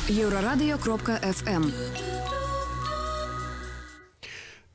Еврорадио.FM.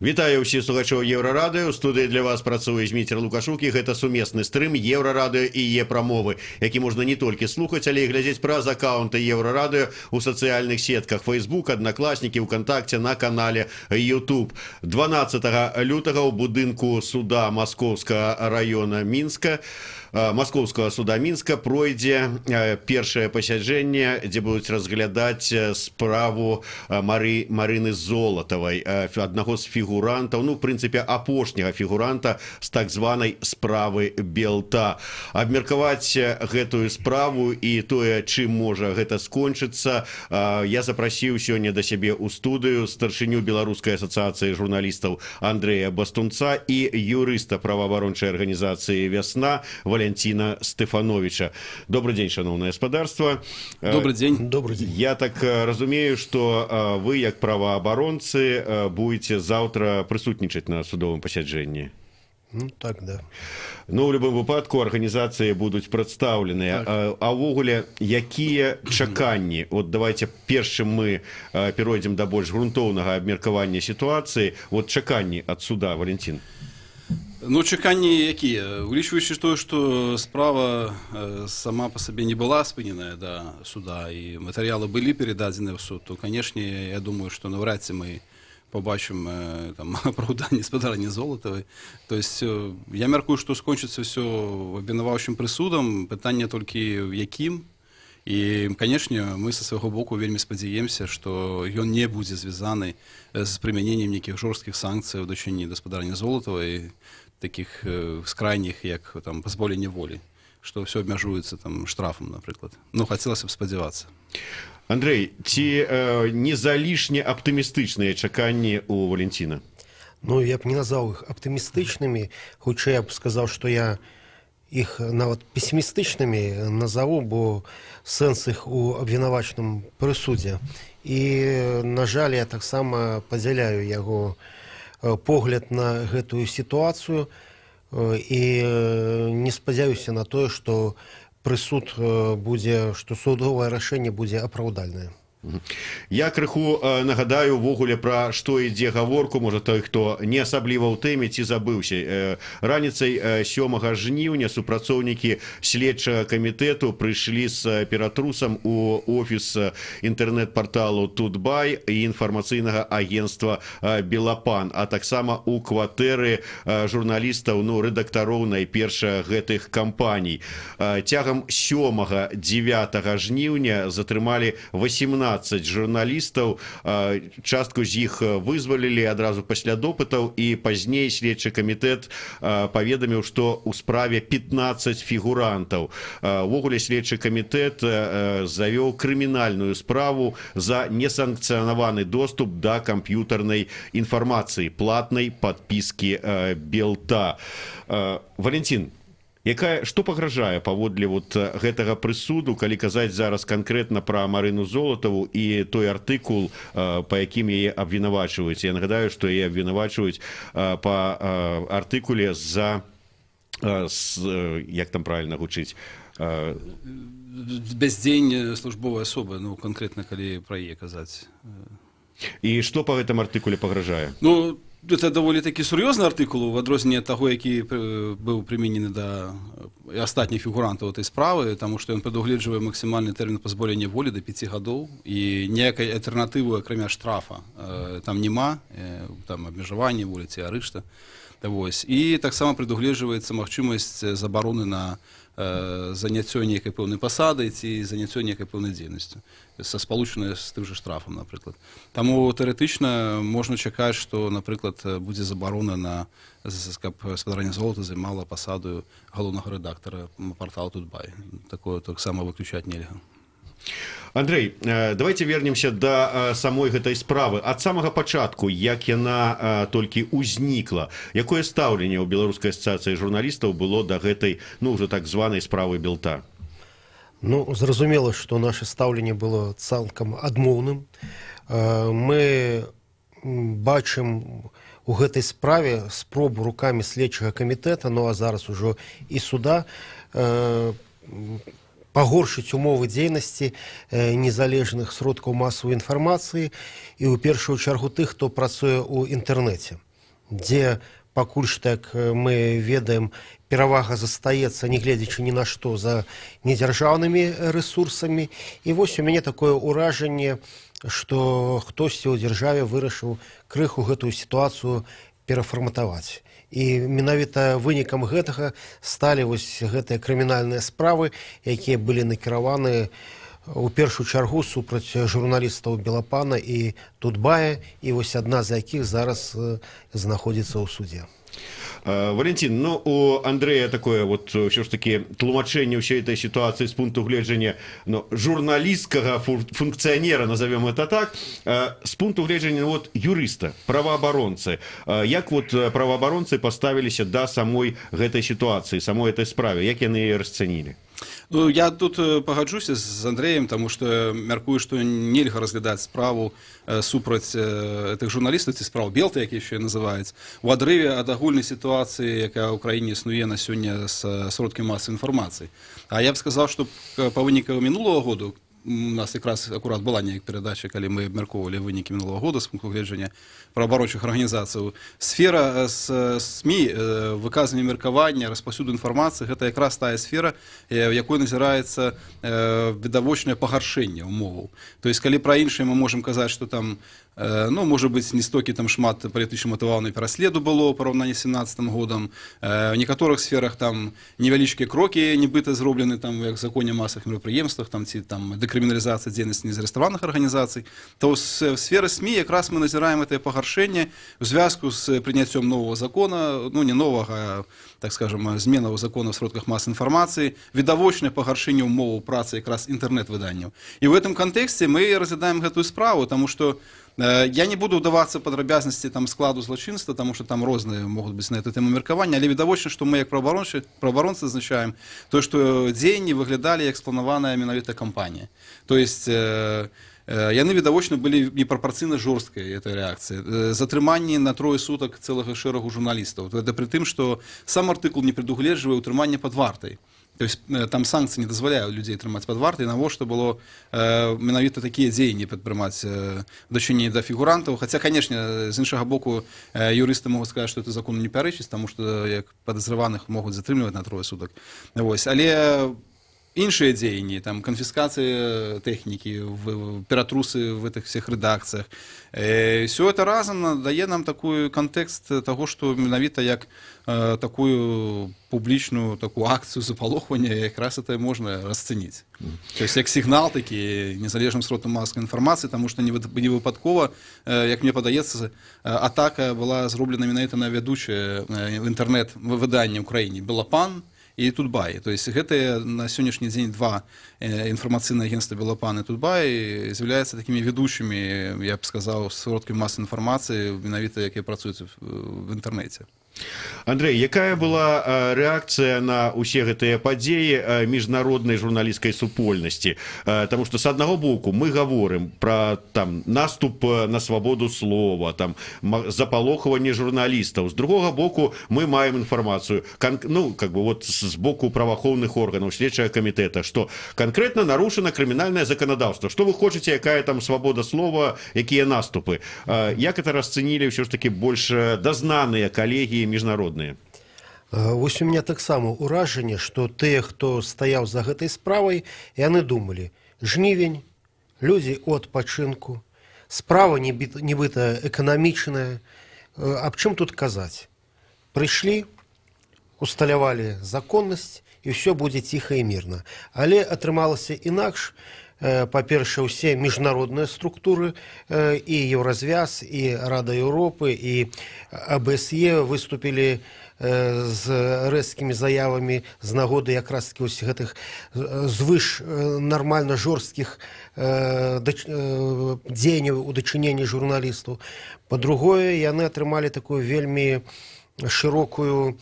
Вітаю ўсіх слухачоў Еўрарадыё. У студыі для вас працуе Зміцер Лукашук, і гэта сумесны стрым Еўрарадыё і Е-прамовы, які можна не толькі слухаць, але і глядзець праз аккаунты Еўрарадыё у сацыяльных сетках Facebook, Аднакласнікі, ВКонтакце, на канале YouTube. 12 лютага ў будынку суда Маскоўскага района Мінска Маскоўскага суда Мінска пройдзе першае пасяджэнне, дзе будуць разглядаць справу Марыны Золатавай, аднаго з фігурантаў, ну, в прынцыпе, апошняга фігуранта з так званай справы Белта. Абмеркаваць гэтую справу і тое, чым можа гэта скончыцца, я запрасіў сёння да сябе ў студыю старшыню Беларускай асацыяцыі журналістаў Андрэя Бастунца і юрыста праваабарончай арганізацыі «Вясна» Валентина Стефановича. Добрый день, шановное господарство. Добрый день. Добрый день. Я так разумею, что вы, как правоабаронцы, будете завтра присутнічаць на судовом пасяджэнні. Ну, так, да. Ну, в любом выпадку организации будут представлены. А ўвогуле, якія чаканні? Вот давайте першым мы перейдем до больш грунтоўнага абмеркавання ситуации. Вот чаканні от суда, Валентин. Ну, чаканні якія? Улічваючы то, што справа сама по сабе не была спыненая да суда, і матэрыялы былі перададзены ў суд, то, канешне, я думаю, што навряд ці мы побачым там апраўданне спадарні Золатавай. То есть я мяркую, што скончыцца ўсё абвінаваўчым прысудам, пытанне толькі якім. І, канешне, мы са свайго боку вельмі спадзяемся, што ён не будзе звязаны з прымяненнем нейкіх жорсткіх санкцый у дачыненні гаспадарні Золатавай, таких скрайніх, як там пазбаўленне волі, што ўсё абмяжуецца там штрафам, напрыклад. Ну, хацелася б спадзявацца. Андрей, ці не залішне аптымістычныя чаканні у Валентина? Ну, я б не назваў іх аптымістычнымі, хутчэй я б сказаў, што я іх нават песімістычнымі назову, бо сэнс іх у абвінавачным прысудзе. І, на жаль, я таксама падзяляю яго погляд на гэтую сітуацыю і не спадзяюся на тое, што прысуд будзе, што судовае рашэнне будзе апраўдальнае. Я крыху нагадаю ўвогуле пра што ідзе гаворку, можа той, хто не асабліва ў тэме ці забыўся. Раніцай 7 жніўня супрацоўнікі следчага камітэту прыйшлі з ператрусам у офіс інтэрнэт-парталу Тутбай і інфармацыйнага агенцтва Белапан, а таксама у кватэры журналістаў, ну, рэдактароў найперш гэтых кампаній. Цягам 7-9 жніўня затрымалі 18 журналістаў, частку з іх вызвалілі адразу пасля допытаў, і пазней следчы камітэт паведаміў, што ў справе 15 фігурантаў. Увогуле следчы камітэт завёў крымінальную справу за несанкцыянаваны доступ да камп'ютарнай інфармацыі, платнай падпіскі Белта. Валентин, што пагражае паводле вот гэтага прысуду, калі казаць зараз канкрэтна пра Марыну Золатаву і той артыкул, па якім яе абвінавачваюць? Я нагадаю, што яе абвінавачваюць па артыкуле за, як там правильна гучыць? Бяздзеянне службовай асобы, ну, канкрэтна, калі пра яе казаць. І што па гэтым артыкуле пагражае? Ну, это даволі такі сур'ёзны артыкул, у адрозненне ад таго, які быў прыменены да астатніх фігурантаў этой справы, таму што ён прадугледжвае максімальны тэрмін пазбаўлення волі да 5 гадоў, і ніякай альтэрнатывы, акрамя штрафа, там няма, там абмежаванне волі ці арышта. І таксама прадугледжваецца магчымасць забароны на заняццё нейкай пэўнай пасадай ці заняццё нейкай пэўнай дзейнасцю, спалучанай з тым жа штрафам, напрыклад. Таму тэарэтычна можна чакаць, што, напрыклад, будзе забарона на, каб гаспадарня Золата займала пасаду галоўнага рэдактара партала Тутбай. Такое таксама выключаць нельга. Андрей, давайте вернемся до самой гэтай справы. Ад самага пачатку, як яна толькі ўзнікла, якое стаўленне ў Беларускай асацыяцыі журналістаў было да гэтай, ну, ўжо так званай справы Белта? Ну, зразумела, што наша стаўленне было цалкам адмоўным. Мы бачым у гэтай справе спробу рукамі следчага камітэта, ну а зараз ужо і суда, пагоршыць умовы дзейнасці незалежных сродкаў масавай інфармацыі і ў першую чаргу тых, хто працуе ў інтэрнэце, дзе пакуль што, як мы ведаем, перавага застаецца, не гледзячы ні на што, за недзяржаўнымі рэсурсамі. І вось у мяне такое ўражанне, што хтосьці ў дзяржаве вырашыў крыху гэтую сітуацыю перафарматаваць. І менавіта вынікам гэтага сталі вось гэтыя крымінальныя справы, якія былі накіраваны у першую чаргу супраць журналістаў Белапана і Тутбая, і вось адна з якіх зараз знаходзіцца ў судзе. Валентин, ну, у Андрея такое вот все ж таки тлумачение всей этой ситуации с пункту гледжання, ну, журналистского функционера, назовем это так, с пункту гледжання вот юриста, правооборонцы. Як вот правооборонцы поставились до самой этой ситуации, самой этой справе, як яны ее расценили? Ну, я тут пагаджуся з Андреем, тому що мяркую, што нельга разглядаць справу супраць тых журналістаў, ці справу Белты, які ще называюць, у адрыве ад агульнай сітуацыі, якая ў краіне існуе на сёння з сродкамі масавай інфармацыі. А я б сказаў, што па выніках минулого году, у нас якраз акурат была неяк перадача, калі мы абмяркоўвалі вынікі мінулого года з пункту гледжання праваабарончых арганізацый. Сфера з СМІ, выказвання меркавання, распаўсюду інфармацыі, гэта якраз тая сфера, в якой назіраецца відавочнае пагаршэнне умоваў. То есть, калі пра іншае мы можам казаць, што там, ну, можа быць, не столькі там шмат палітычна матываванай пераследу было ў параўнанні з 17 годам. В некаторых сферах там невялічкія крокі нібыта зроблены, там, як законе масавых мерапрыемствах, там, ці там дэкрыміналізацыя дзейнасці незарэгістраваных арганізацый, то ў сферы СМІ якраз мы назіраем гэтае пагаршэнне у звязку з прыняццём новага закона, ну, не новага, так скажем, зменаў закона ў сродках масавай інфармацыі, відавочнае пагаршэнне умоваў працы якраз інтэрнэт-выданняў. І ў гэтым кантэксце мы разглядаем гэтую справу, таму што я не буду вдавацца в падрабязнасці там складу злачынства, тому что там розныя могуць быць на эту тему меркавання, але відавочна, што мы як праваабаронцы зазначаем то, што дзеянні выглядалі як спланаваная менавіта кампанія. То есть яны відавочна былі непрапорцыйна жорсткай этой рэакцыі. Затрыманні на 3 сутак цэлага шэрагу журналістаў. Гэта пры тым, што сам артыкул не прадугледжвае ўтрыманне пад вартай. То есть там санкцыі не дазваляюць людзей трымаць пад вартай, навошта было менавіта такія дзеянні падпрымаць у дачыненні да фігурантаў. Хаця, канешне, з іншага боку, юрысты могуць сказаць, што это закону не пярэчыць, таму што як падазраваных могуць затрымліваць на 3 сутак. Вось. Але іншыя дзеянні, там, канфіскацыя тэхнікі, ператрусы в этих всех рэдакцыях, все это разам дае нам такой кантэкст таго, што менавіта як такую публічную такую акцыю запалохвання якраз это можна расцэніць. То есть як сігнал такі незалежным сродкам масавай інфармацыі, таму што не выпадкова, як мне падаецца, атака была зроблена менавіта на вядучае інтэрнэт-выданне ў краіне Белапан і Тутбай. То есть гэтыя на сённяшні дзень два інфармацыйныя агентства Белапан і Тутбай з'яўляюцца такімі ведучымі, я б сказаў, сродкамі масавай інфармацыі, менавіта якія працуюць в інтэрнэце. Андрей, якая была рэакцыя на ўсе гэтыя падзеі міжнароднай журналісцкай супольнасці? Таму што з аднаго боку мы гаворым пра там наступ на свабоду слова, там запалохванне журналістаў. З другога боку мы маем інфармацыю, ну, как бы вот з боку праваахоўных органаў, следчага камітэта, што канкрэтна нарушана крымінальнае заканадаўства. Што вы хочаце, якая там свабода слова, якія наступы? Як это расцэнілі ўсё ж такі больш дазнаныя калегі міжнародныя? Вось у меня таксама ўражанне, што тыя, хто стаяў за гэтай справай, яны думалі: жнівень, людзі ў адпачынку, справа нібыта эканамічная, аб чым тут казаць? Прыйшлі, усталявалі законнасць, і ўсё будзе ціха і мірна. Але атрымалася інакш. Па-першае, усе міжнародныя структуры, і Еўразвяз, і Рада Еўропы, і АБСЕ выступілі з рэзкімі заявамі з нагоды якраз такі вось гэтых звыш нармальна жорсткіх дзеянняў у дачыненні журналістаў. Па-другое, яны атрымалі такую вельмі шырокі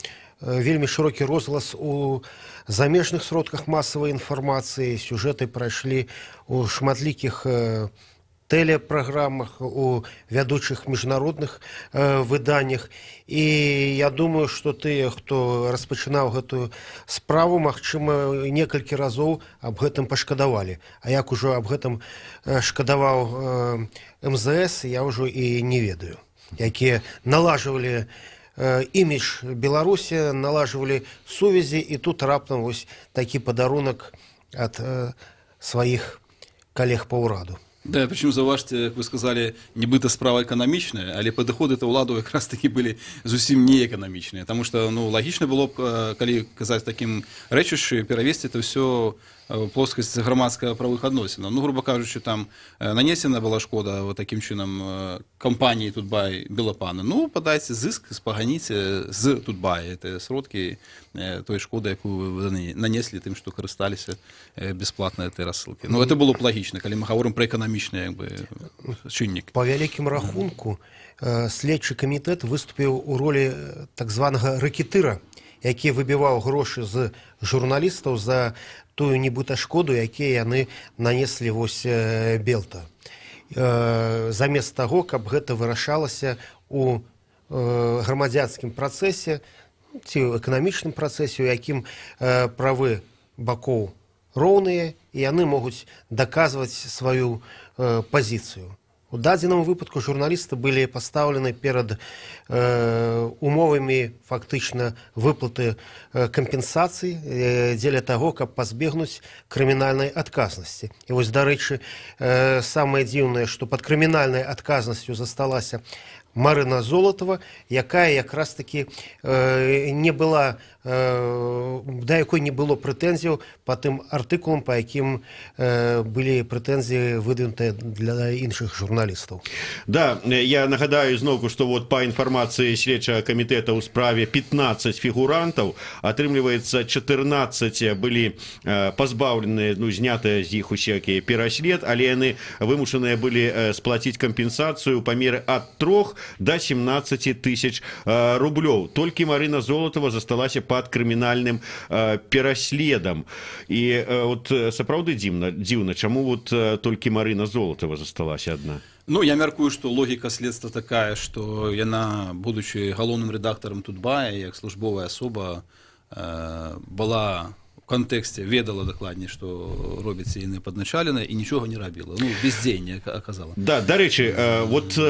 розглас у замежных сродках масавай інфармацыі, сюжэты прайшлі у шматлікіх телепрограммах, у вядучых міжнародных выданнях. І я думаю, што тыя, хто распачынаў гэтую справу, магчыма, некалькі разоў аб гэтым пашкадавалі. А як ужо аб гэтым шкадаваў МЗС, я ўжо і не ведаю, якія налажвалі імідж Беларусі, налажвалі сувязі, і тут раптам вось такі падарунак ад сваіх калег па ўраду. Да, причем заўважце, як вы сказали, нібыта справа эканамічная, але падыходы да ўладаў якраз такі былі зусім не эканамічныя, таму што лагічна было б, калі казаць такім рэчышчы, перавесці это ўсё плоскасць грамадска-правых адносінаў. Грубо кажучы, там нанесена была шкода вот таким чынам кампаніі Тутбай Белапана. Падайце зыск, спаганіце з Тутбай. Это сродкі той шкоды, якую вы нанеслі тым, што карысталіся бясплатна этой рассылкі. Это было б лагічна, калі мы гаворым пра эканамічны чыннік. Па вялікім рахунку, следчы камітэт выступіў у ролі так званага рэкетыра, які выбіваў грошы з журналістаў за тую нібыта шкоду, якія яны нанеслі вось Белта. Замест таго, каб гэта вырашалася у грамадзянскім працэсе ці эканамічным працэсе, у якім правы бакоў роўныя, і яны могуць даказваць сваю пазіцыю. У дадзеным выпадку журналісты былі пастаўлены перад умовамі фактычна выплаты кампенсацый дзеля таго, каб пазбегнуць крымінальнай адказнасці. І вось, дарэчы, самае дзіўнае, што пад крымінальнай адказнасцю засталася Марына Золатова, якая якраз таки не была, да якой не было прэтэнзіяў па тым артыкулам, па якім былі прэтэнзіі выдвинутыя для іншых журналістаў. Да, я нагадаю зноўку, што вот па інфармацыі следчага камітэта ў справе 15 фігурантаў, атрымліваецца 14 былі пазбаўленыя, знятыя з іх усякія пераслед, але яны вымушаныя былі сплаціць кампенсацыю па меры ад 3 до 17 тысяч рублёў. Толькі Марына Золатова засталася пад крымінальным пераследам. І от сапраўды дзіўна, чаму вот толькі Марына Золатова засталася адна? Я мяркую, што логіка следства такая, што яна, будучы галоўным рэдактарам Тутбая, як службовая асоба, была в контексте, ведала дакладней, што робіцца яны падначалена, і нічога не рабіла. Бездзеянне аказала. Да, дарэчы, вот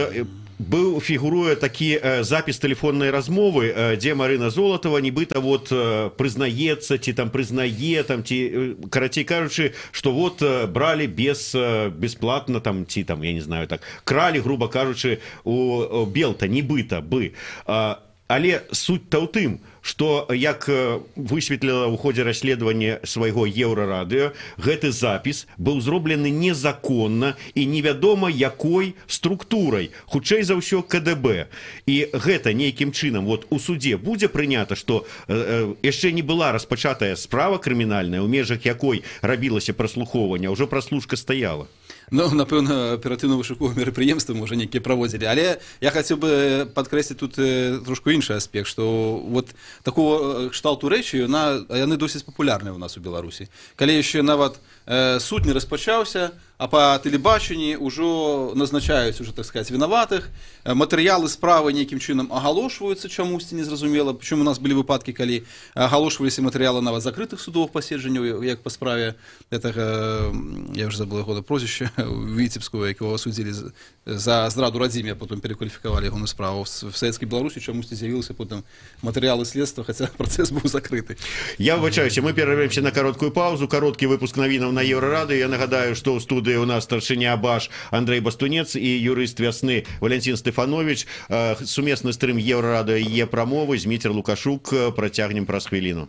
фігуруе такі запіс тэлефоннай размовы, дзе Марына Золатова нібыта вот прызнаецца, ці там прызнае, ці, карацей кажучы, што вот бралі бесплатна, ці там, я не знаю, так, кралі, грубо кажучы, у Белта, нібыта бы. Але суть-то ў тым, што, як высветліла ў ходзе расследавання свайго Еўрарадыё, гэты запіс быў зроблены незаконна і невядома якой структурай, хутчэй за ўсё КДБ. І гэта нейкім чынам вот у судзе будзе прынята, што яшчэ не была распачатая справа крымінальная, у межах якой рабілася праслухоўванне, а ўжо праслушка стаяла. Напэўна, аператыўна-вышуковыя мерапрыемствы, можа, нейкія праводзілі. Але я хацеў бы падкрэсліць тут трошку іншы аспект, што вот такого кшталту рэчы, яны досыць папулярныя ў нас у Беларусі. Калі яшчэ нават суд не распачаўся, а па тэлебачанні ўжо назначаюць, так сказаць, вінаватых, матэрыялы справы нейкім чынам агалошваюцца чамусьці незразумела, прычым у нас былі выпадкі, калі агалошваліся матэрыялы нават закрытых судовых паседжанняў, як па справе гэтага, я ўжо забыла яго прозвішча, Віцебского, якого судзілі за здраду радзіме, а потым перакваліфікавалі яго на справу. В Савецкай Беларусі чамусьці з'явіліся потым матэрыялы следства, хаця працэс быў закрыты. Я выбачаюся, мы перарвемся на кароткую паузу, кароткі выпуск навінаў на Еўрарадыё. Я нагадаю, што ў студыі у нас старшыня БАШ Андрэй Бастунец і юрыст вясны Валянцін Стэфанович. Сумесны стрым Еўрарадыё і прамовы. Зміцер Лукашук. Працягнем праз хвіліну.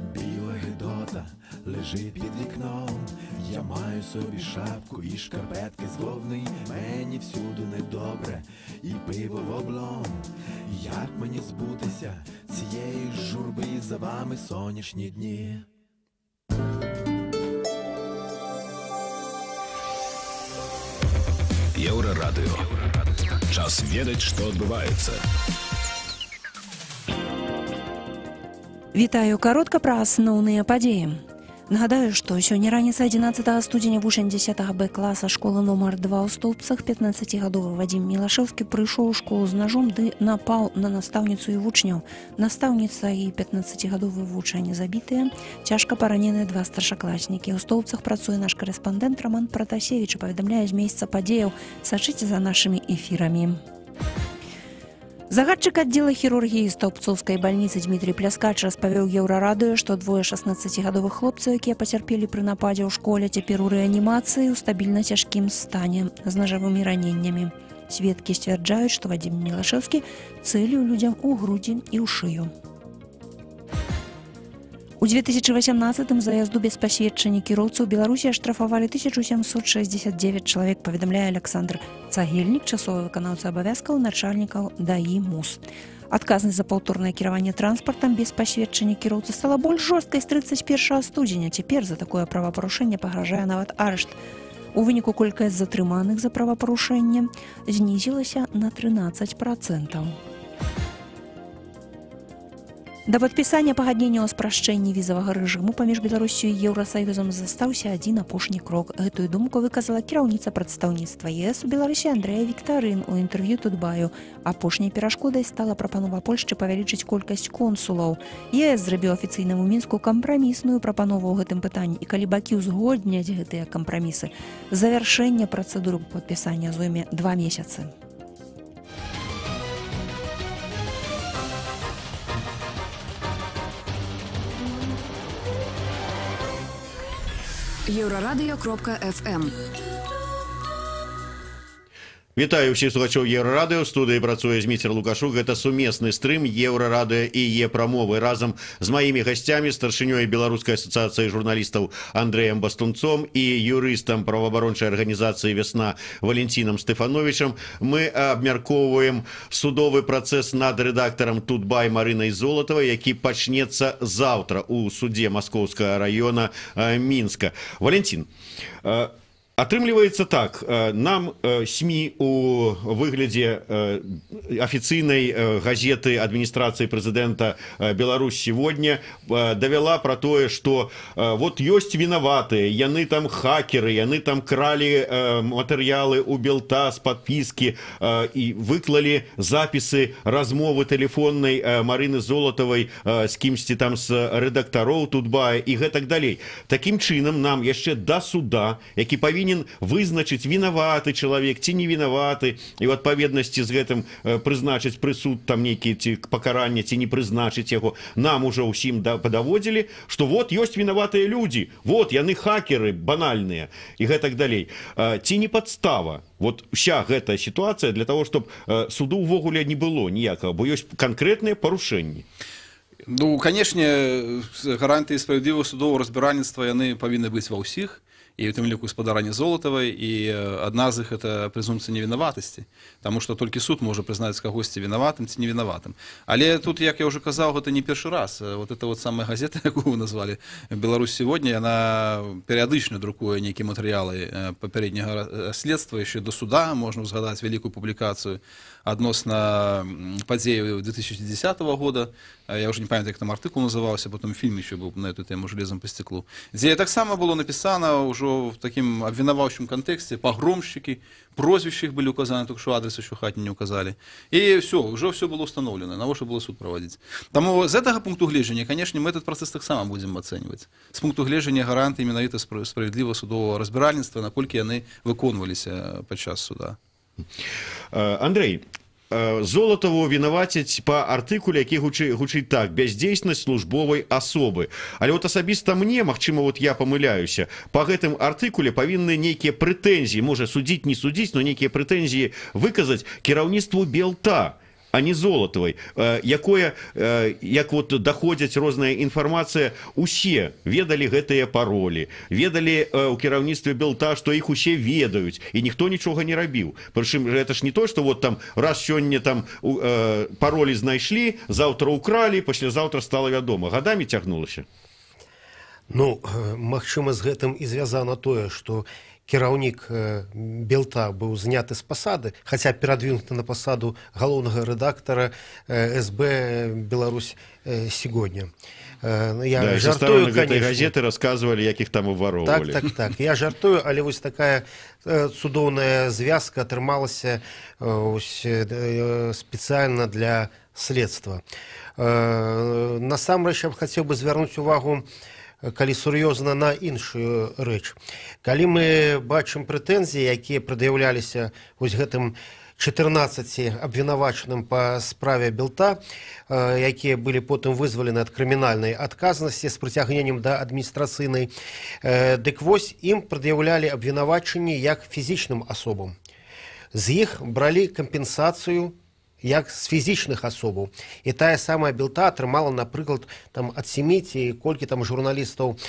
Белая лежить під вікном. Я маю собі шапку і шкарпетки з вовни. Мені всюди недобре і пиво в облом. Як мені збутися цієї журби, за вами сонячні дні? Еўрарадыё. Час ведаць, што адбываецца. Вітаю, каротка пра асноўныя падзеі. Нагадаю, што сёння раніцай 11 студзеня вучань 10 Б класа школы нумар 2 ў Столбцах 15гадовы Вадзім Мілашэўскі прыйшоў у школу з нажом ды напаў на настаўніцу і вучняў. Настаўніца і 15гадовы вучань забітыя, цяжка параненыя 2 старшакласнікі. У Столбцах працуе наш корэспандэнт Роман Пратасевіч, паведамляе з месца падзеяў. Сачыце за нашымі эфірамі. Загадчык аддзела хірургіі Столбцоўскай бальніцы Дмітрий Пляскач распавёў Еўрарадыё, што двое 16гадовых хлопцаў, якія пацярпелі пры нападзе ў школе, цяпер у рэанімацыі ў стабільна цяжкім стане з нажавымі раненнямі. Сведкі сцвярджаюць, што Вадзім Мілашэўскі цэліў людзям у грудзі і ў шыю. У 2018-м за язду без пасведчання кіроўцаў Беларусі аштрафавалі 1769 чалавек, паведамляе Александр Цагельнік, часовы выканаўца абавязкаў начальнікаў ДАІ МУС. Адказнасць за паўторнае кіраванне транспартам без пасведчання кіроўцы стала больш жорсткай з 31 студзеня. Цяпер за такое правапарушэнне пагражае нават арышт. У выніку колькасць затрыманых за правапарушэнне знізілася на 13%. Да падпісання пагаднення о спрашчэнні візавага рэжыму паміж Беларусю і Еўрасаюзам застаўся адзін апошні крок. Гэтую думку выказала кіраўніца прадстаўніцтва ЕС у Беларусі Андрэя Віктарын у інтэрв'ю Тутбаю. Апошняй перашкодай стала прапанова Польшчы павялічыць колькасць консулаў. ЕС зрабіў афіцыйна ў Мінску кампрамісную прапанову ў гэтым пытанні, і калі бакі ўзгодняць гэтыя кампрамісы, завяршэнне працэдуры падпісання зойме 2 месяцы. Еўрарадыё.фм. Вітаю ўсіх слухачоў Еўрарадыё. У студыі працуе Зміцер Лукашук. Гэта сумесны стрым Еўрарадыё і Е-прамовы. Разам з маімі гасцямі, старшынёй Беларускай асацыяцыі журналістаў Андрэем Бастунцом і юрыстам праваабарончай арганізацыі «Вясна» Валентинам Стэфановічам мы абмяркоўваем судовы працэс над рэдактарам Тутбай Марынай Золатавай, які пачнецца заўтра у судзе Маскоўскага раёна Мінска. Валентин, атрымліваецца так, нам СМИ у выглядзе афіцыйнай газеты адміністрацыі прэзідэнта Беларусь сегодня давяла пра тое, што вот ёсць вінаватыя, яны там хакеры, яны там кралі матэрыялы у Белта з падпіскі і выклалі запісы размовы тэлефоннай Марыны Золатавай з кімсьці там з рэдактароў Тутбая і гэтак далей. Такім чынам нам яшчэ да суда, які павінен вызначыць, вінаваты чалавек ці не вінаваты, і ў адпаведнасці з гэтым прызначыць прысуд там нейкі ці пакаранне ці не прызначыць яго, нам ужо ўсім падаводзілі, што вот ёсць вінаватыя людзі, вот яны хакеры банальныя і гэтак далей. Ці не падстава вот вся гэтая сітуацыя для того, чтобы суду ўвогуле не было ніякага, бо ёсць канкрэтныя парушэнні. Ну, канешне, гарантыі справядлівага судовага разбіральніцтва яны павінны быць ва ўсіх, і ў тым ліку спадарання Золатавай, і адна з іх это прэзумпцыя невінаватасці, таму што толькі суд можа прызнаць кагосьці вінаватым ці невінаватым. Але тут, як я ўжо казаў, гэта не першы раз. Вот это вот самая газета, якую вы назвалі «Беларусь сегодня», яна перыядычна друкуе нейкія матэрыялы папярэдняга следства, яшчэ до суда можна ўзгадаць вялікую публікацыю адносна падзеяў 2010 года. Я уже не памятаю, як там артыкул называўся, потом фільм еще быў на эту тему «Железом по стеклу», дзе таксама было напісана ўжо в таким обвинавающем контексте, погромщики, прозвища их были указаны, только что адрес еще хатні не указали. И все, уже все было установлено, на что было суд проводить. Тому з этого пункту гледжання, конечно, мы этот процесс так само будем оценивать. С пункту гледжання гаранты менавіта справедливого судового разбиральництва, наколькі яны выконваліся падчас суда. Андрей, Золатаву вінавацяць па артыкуле, які гучыць так: бяздзейснасць службовай асобы. Але вот асабіста мне, магчыма, вот я памыляюся, па гэтым артыкуле павінны нейкія прэтэнзіі, можа судзіць, не судзіць, но нейкія прэтэнзіі выказаць кіраўніцтву Белта. а не Золатавай, якое, як вот даходзяць розная інфармацыя, усе ведалі гэтыя паролі, ведалі ў кіраўніцтве Белта, што іх усе ведаюць, і ніхто нічога не рабіў. Прычым, гэта ж не то, што вот там раз сёння там паролі знайшлі, заўтра укралі, паслязаўтра стала вядома. Гадамі цягнулася. Ну, магчыма, з гэтым і звязана тое, што кіраўнік Белта быў зняты з пасады, хаця перадвинуты на пасаду галоўнага рэдактара СБ «Беларусь сегодня». Я жартую, конечно. Газеты рассказывали, як іх там уворовывали. Так. Я жартую, але вось такая цудоўная звязка атрымалася спецыяльна для следства. Насамрэч, я б хацеў бы звярнуць увагу, калі сур'ёзна, на іншую рэч. Калі мы бачым прэтэнзіі, якія прад'яўляліся вось гэтым 14 абвінавачаным па справе Белта, якія былі потым вызвалены ад крымінальнай адказнасці з прыцягненнем да адміністрацыйнай, дык вось ім прад'яўлялі абвінавачанні як фізічным асобам. З іх бралі кампенсацыю як з фізічных асобаў. І тая самая Белта атрымала, напрыклад, ад 7 ці колькі там журналістаў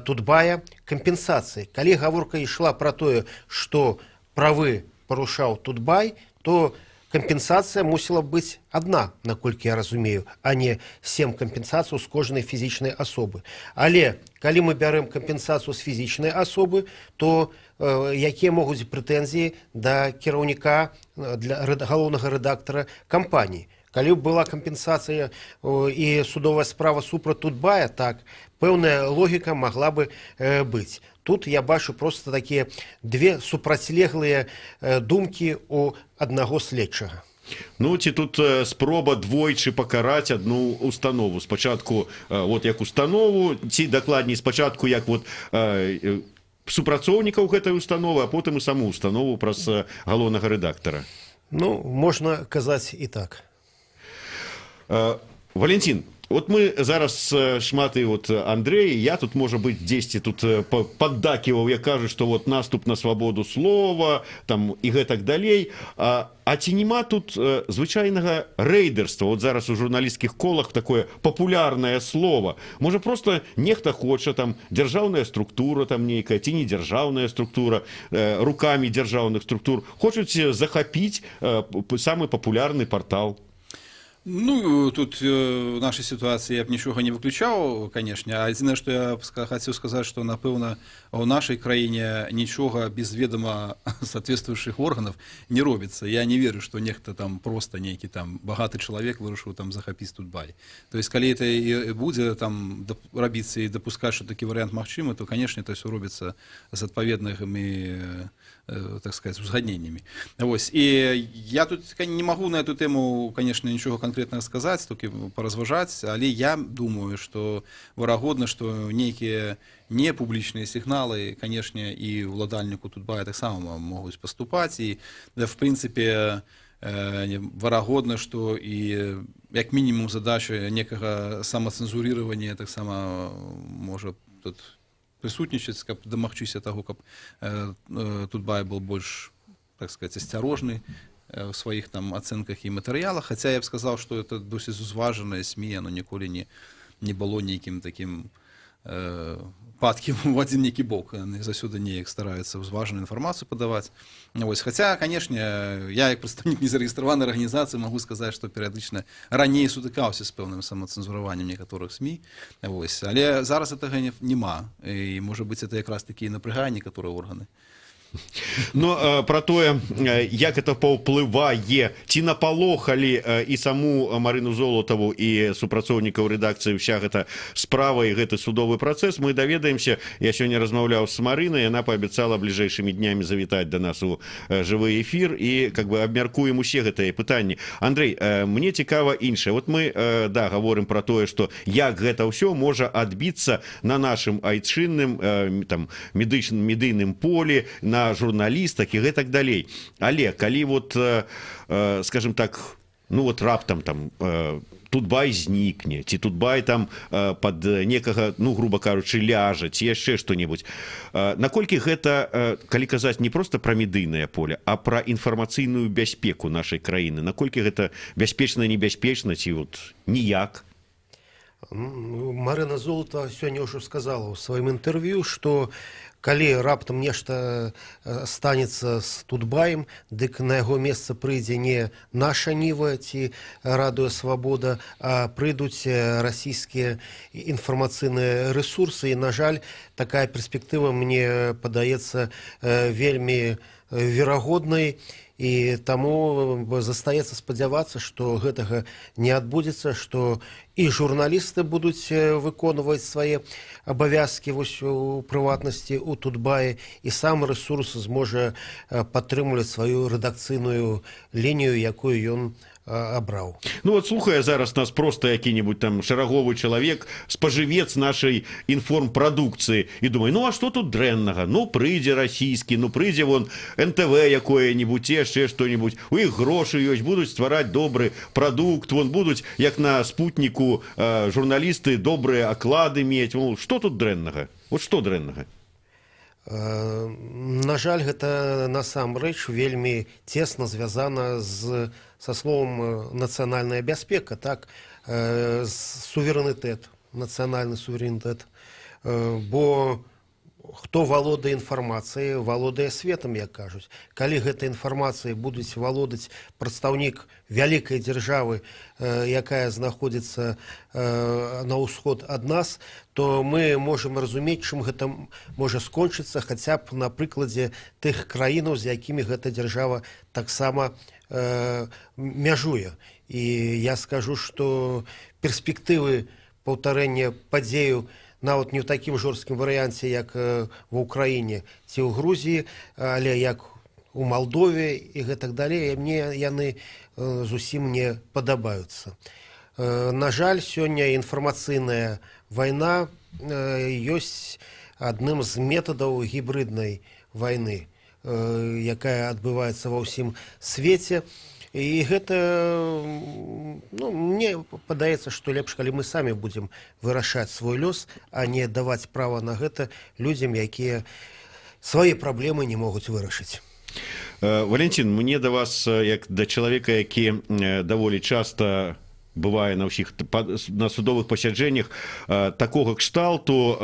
Тутбая кампенсацыі. Калі гаворка ішла пра тое, што правы парушаў Тутбай, то кампенсацыя мусіла быць адна, наколькі я разумею, а не 7 кампенсацый з кожнай фізічнай асобы. Але калі мы бярем кампенсацыю з фізічнай асобы, то якія могуць прэтэнзіі да кіраўніка, для галоўнага рэдактара кампаніі. Калі была кампенсацыя і судовая справа супраць Тутбая, так, пэўная логіка магла бы быць. Тут я бачу проста такія две супрацьлеглыя думкі у аднаго следчага. Ну, ці тут спроба двойчы пакараць адну установу. Спачатку вот як установу, ці дакладней спачатку як вот супрацоўнікаў гэтай установы, а потым і саму установу праз галоўнага рэдактара. Ну, можна казаць і так. Валентин, вот мы зараз шмат і вот Андрей, я тут, можа быць, дзесьці тут паддаківаў, я кажу, што вот наступ на свабоду слова, там і гэтак далей. А ці нема тут звычайнага рэйдэрства? Вот зараз у журналісцкіх колах такое папулярнае слово. Можа, просто нехта хоча, там, дзяржаўная структура там нейкая, ці не дзяржаўная структура, рукамі дзяржаўных структур, хочуць захапіць самы папулярны партал. Ну, тут в нашей ситуации я б нічога не выключаў, конечно. А адзінае, што я хацеў сказаць, што, напэўна, у нашай краіне нічога без ведама соответствующих органов не робіцца. Я не верю, што нехта там просто нейкі там багаты чалавек вырашыў там захапіць Тутбай. То есть, калі это і будзе там рабіцца і дапускаць, што такі варыянт магчымы, то, конечно, это все робіцца з адпаведнымі, так сказать, узгадненнями. Вось. И я тут не могу на эту тему, конечно, ничего конкретного сказать, только поразважаць, але я думаю, что верагодна, что некие непублічныя сигналы, конечно, и уладальнику Тутбая так само могут поступать, и в принципе верагодна, что и як минимум задача некага самоцензурирования так само может тут присутнічаць, каб дамагчыся таго, каб Тутбай был больш, так сказать, асцярожны в сваіх там ацэнках і матэрыялах, хаця я б сказаў, што это досыць узважанае СМІ, оно ніколі не было нейкім такім падкім в адзін нейкі бок. Яны заўсёды неяк стараюцца узважаную інфармацыю падаваць. Вось. Хаця, канешне, я як прадстаўнік незарэгістраванай арганізацыі магу сказаць, што перыядычна раней сутыкаўся з пэўным самацэнзураваннем некаторых СМІ. Вось. Але зараз гэтага няма. І, можа быць, это якраз такі напрягае некаторыя органы. Но про тое, як это паўплывае, ці напалохалі і саму Марыну Золатаву і супрацоўнікаў рэдакцыі ўся гэта справа і гэты судовы працэс, мы даведаемся. Я сёння размаўляў з Марынай, яна паабяцала бліжэйшымі днямі завітаць да нас у жывы эфір і как бы абмяркуем усе гэтыя пытанні. Андрей, мне цікава іншае. Вот мы, да, гаворым про тое, што як гэта ўсё можа адбіцца на нашым айчынным там медыйным полі, на журналістах і гэтак далей. Але калі вот, скажем так, ну вот раптам там Тутбай знікне, ці Тутбай там пад некага, ну, грубо кажучы, ляжа, ці яшчэ што-небудзь. Наколькі гэта, калі казаць не проста пра медыйнае поле, а пра інфармацыйную бяспеку нашай краіны, наколькі гэта бяспечна, небяспечна, ці вот ніяк? Марына Золата сёння ўжо сказала ў сваім інтэрв'ю, што калі раптам нешта станецца з Тутбаем, дык на яго месца прыйдзе не наша Ніва ці Радыё Свабода, а прыйдуць расійскія інфармацыйныя рэсурсы. І, на жаль, такая перспектыва мне падаецца вельмі верагоднай. І таму застаецца спадзявацца, што гэтага не адбудзецца, што і журналісты будуць выконваць свае абавязкі у прыватнасці ў Тутбаі, і сам рэсурс зможа падтрымліваць сваю рэдакцыйную лінію, якую ён абраў. Ну вот слухае зараз нас просто які-нибудь там шараговы чалавек, спажывец нашай інформпрадукцыі, і думае, ну а што тут дрэннага? Ну прыйдзе расійскі, ну прыйдзе вон НТВ якое-нибудь, яшчэ што-нибудь, у іх грошы ёсць, будуць ствараць добры прадукт, вон будуць, як на спутніку, журналісты добрыя аклады мець. Ну, што тут дрэннага? Вот што дрэннага? На жаль, гэта насамрэч вельмі цесна звязана са словом нацыянальная бяспека, так, суверэнітэт, нацыянальны суверэнітэт, бо хто валодае інфармацыяй, валодае светам, як кажуць. Калі гэтай інфармацыяй будуць валодаць прадстаўнік вялікай дзяржавы, якая знаходзіцца на ўсход ад нас, то мы можам разумець, чым гэта можа скончыцца хаця б на прыкладзе тых краінаў, з якімі гэта дзяржава таксама мяжуе. І я скажу, што перспектывы паўтарэння падзеяў нават не ў такім жорсткім варыянце, як ва ўкраіне ці ў Грузіі, але як у Малдове і гэтак далей, мне яны зусім не падабаюцца. На жаль, сёння інфармацыйная вайна ёсць адным з метадаў гібрыднай вайны, якая адбываецца ва ўсім свеце. І гэта, ну, мне падаецца, што лепш, калі мы самі будзем вырашаць свой лёс, а не даваць права на гэта людзям, якія свае праблемы не могуць вырашыць. Валентин, мне да вас, як да чалавека, які даволі часта бывае на ўсіх на судовых пасяджэннях такога кшталту,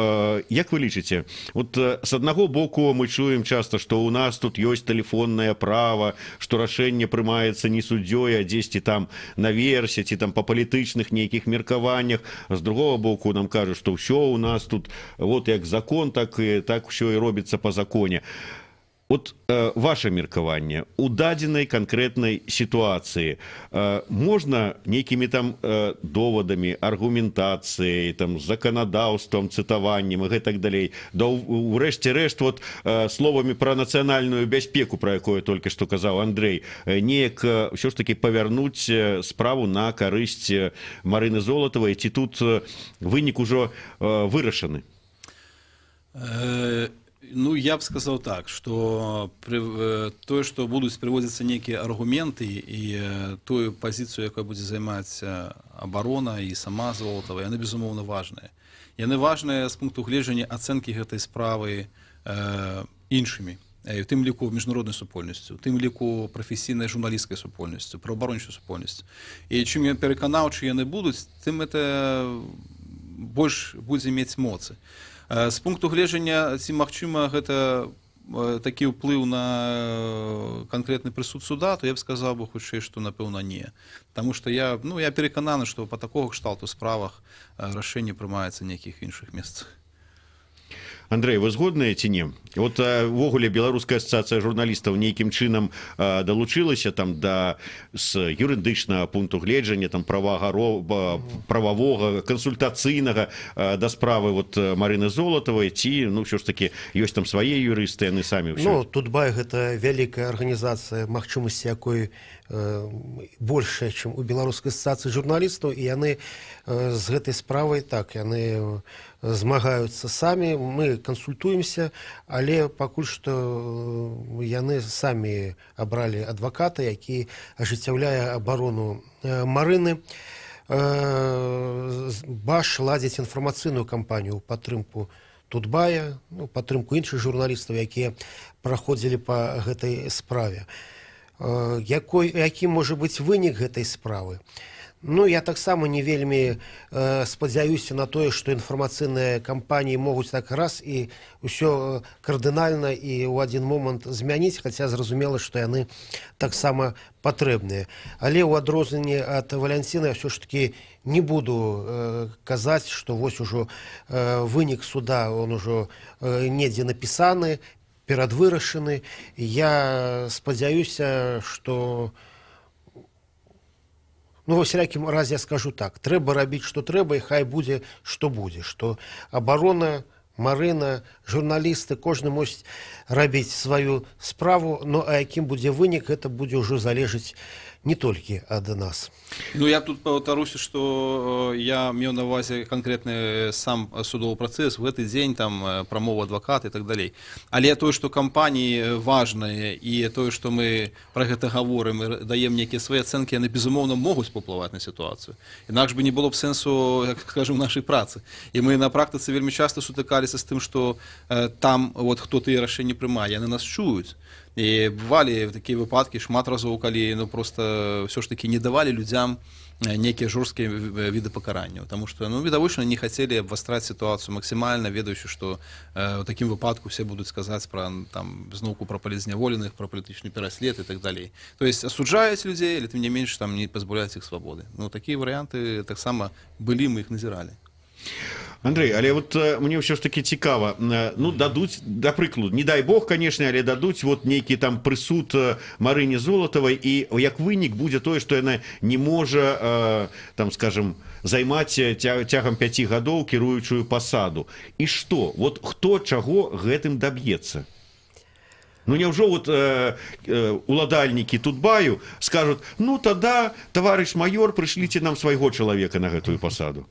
як вы лічыце, вот з аднаго боку мы чуем часта, што ў нас тут ёсць тэлефоннае права, што рашэнне прымаецца не суддзёй, а дзесьці там наверсе ці там па палітычных нейкіх меркаваннях, з другого боку нам кажуць, што ўсё ў нас тут вот як закон, так ўсё і робіцца па законе. Вот ваше меркаванне у дадзенай канкрэтнай сітуацыі можна нейкімі там довадамі, аргументацыяй, там заканадаўствам, цытаваннем і гэтак далей, да ўрэшце рэшт вот словамі пра нацыянальную бяспеку, пра якое толькі што казаў Андрэй, неяк ўсё ж такі павярнуць справу на карысць Марыны Золатавай, ці тут вынік ужо вырашаны? Ну, я б сказал так, что то, что будут приводиться некие аргументы и ту позицию, якую будет занимать оборона и сама Золотова, яны безумоўна важные. Яны важные с пункту гледжання оценки этой справы іншими, в тым ліку міжнароднай супольнасцю, в тым ліку прафесійнай журналісцкай супольнасцю, праваабарончай супольнасцю. І чым я пераканаўчы яны будуць, тым это больш будзе мець моцы. З пункту гледжання, ці магчыма гэта такі ўплыў на канкрэтны прысуд суда, то я б сказаў бы хутчэй, што напэўна не. Таму што я перакананы, што па такога кшталту справах рашэнне прымаецца на нейкіх іншых месцах. Андрэй, вы згодныя ці не? Вот увогуле Беларуская асацыяцыя журналістаў нейкім чынам далучылася там з юрыдычнага пункту гледжання, там прававога, кансультацыйнага да справы вот Марыны Золатавай, ці, ну, ўсё ж такі ёсць там свае юрысты, яны самі ўсё. Ну, Тутбай гэта вялікая арганізацыя, магчымасці якой большая, чым у Беларускай асацыяцыі журналістаў, і яны з гэтай справай, так, яны змагаюцца самі, мы кансультуемся, але пакуль што яны самі абралі адваката, які ажыццяўляе абарону Марыны. Баш ладзіць інфармацыйную кампанію ў падтрымку Тутбая, падтрымку іншых журналістаў, якія праходзілі па гэтай справе. Які можа быць вынік гэтай справы? Я таксама не вельмі спадзяюся на тое, што інфармацыйныя кампаніі могуць так раз і ўсё кардынальна і ў адзін момант змяніць, хаця зразумела, што яны таксама патрэбныя. Але ў адрозненне ад Валянціна я ўсё ж такі не буду казаць, што вось ужо вынік суда, он ужо недзе напісаны, перадвырашаны. Я спадзяюся, што во всякім разе я скажу так, трэба рабіць, што трэба, і хай будзе, што будзе, што абарона, Марына, журналісты, кожны мусіць рабіць сваю справу, а якім будзе вынік, гэта будзе ўжо залежыць не толькі ад нас. Я тут паўтаруся, што я меў на ўвазе канкрэтны сам судовы працэс, в гэты дзень там прамова адваката і так далей. Але тое, што кампаніі важныя і тое, што мы пра гэта гаворым і даем нейкія свае ацэнкі, яны безумоўна могуць паўплываць на сітуацыю. Інакш бы не было б сэнсу, як кажам, нашай працы. І мы на практыцы вельмі часта сутыкаліся з тым, што там хто тыя рашэнні прымае, яны нас чуюць. І бывалі такія выпадкі шмат разоў, калі просто ўсё ж такі не давалі людзям нейкія жорсткія віды пакаранняў, таму што відавочна не хацелі абвастраць сітуацыю максімальна, ведаючы, што ў такім выпадку все будуць сказаць пра зноўку пра палізняволеных, пра палітычны пераслед і так далей. То есть асуджаюць людзей, але тым не менш там не пазбаўляюць іх свабоды. Такія варыянты таксама былі, мы іх назіралі. Андрей, але мне ўсё ж таки цікава, дадуць, да прыкладу, не дай бог, конечно, але дадуць нейкі там прысуд Марыне Золатавай, і як вынік будзе тое, што яна не можа, там, скажем, займаць цягам 5 гадоў кіруючую пасаду. І што? Хто чаго гэтым даб'ецца? Няўжо уладальнікі Тутбаю скажуць, тада, таварыш майор, прышліце нам свайго чалавека на гэтую пасаду.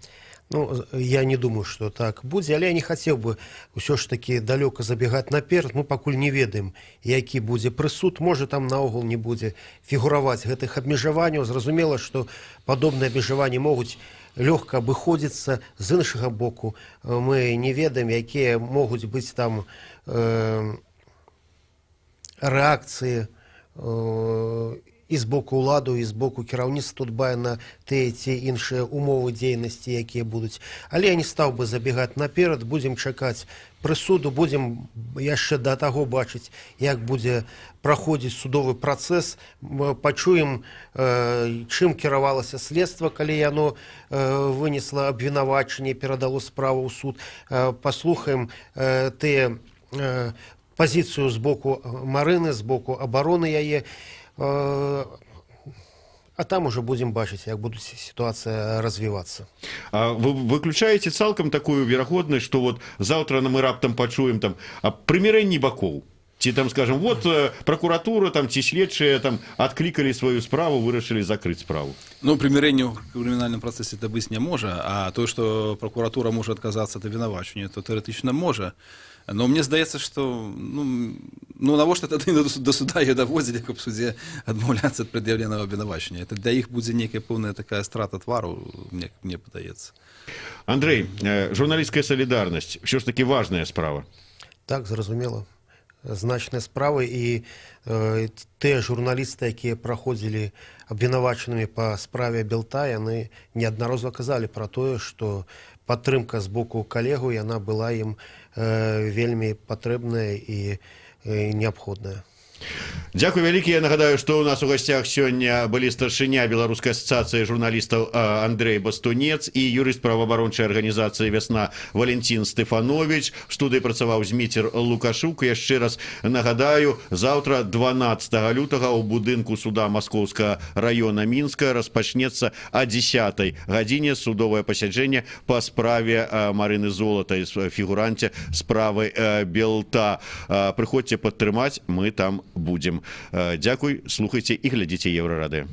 Я не думаю, што так будзе, але я не хацеў бы ўсё ж такі далёка забегаць наперад. Мы пакуль не ведаем, які будзе прысуд, можа там наогул не будзе фігураваць гэтых абмежаванняў. Зразумела, што падобныя абмежаванні могуць лёгка абыходзіцца. З іншага боку, мы не ведаем, якія могуць быць там рэакцыі і з боку ўладу, і з боку кіраўніцтва Тутбая на тыя ці іншыя умовы дзейнасці, якія будуць. Але я не стаў бы забегаць наперад, будзем чакаць прысуду, будзем яшчэ да таго бачыць, як будзе праходзіць судовы працэс, пачуем, чым кіравалася следства, калі яно вынесла абвінавачанне, перадало справу ў суд, паслухаем тыя пазіцыю з боку Марыны, з боку абароны яе, а там уже будем бачыць, як будзе сітуацыя развівацца. Вы выключаеце цалкам такую верагоднасць, што заўтра мы раптам пачуем прымірэнні бакоў? Ці там, скажем, прокуратура ці следчыя адклікалі сваю справу, вырашылі закрыць справу? Прымірэнне ў крымінальным працэсе это быць не можа, а тое, што прокуратура можа адказацца ад абвінавачання, то тэарэтычна можа. Но мне здаецца, што навошта тады да суда яе даводзілі, каб судзе адмаўляцца ад прад'яўленага абвінавачання. Это для іх будзе нейкая пэўная такая страта твару, мне падаецца. Андрей, журналісцкая салідарнасць ўсё ж такі важная справа. Так, зразумела. Значная справа, і тыя журналісты, якія праходзілі абвінавачанымі па справе Белта, яны неаднаразова казалі пра тое, што падтрымка з боку калегаў, яна была ім вельмі патрэбная і неабходная. Дзякуй вялікі. Я нагадаю, што ў нас у гасцях сёння былі старшыня Беларускай асацыяцыі журналістаў Андрей Бастунец і юрыст праваабарончай арганізацыі «Вясна» Валентин Стефанович. В студыі працаваў Зміцер Лукашук. Яшчэ раз нагадаю, заўтра 12 лютага ў будынку суда Маскоўскага района Мінска распачнецца о 10 гадзіне судовае пасяджэнне па справе Марыны Золатай, фігуранце справы Белта. Прыходзьце падтрымаць, мы там будем. Дзякуй, слухайце і глядзіце Еўрарадыё.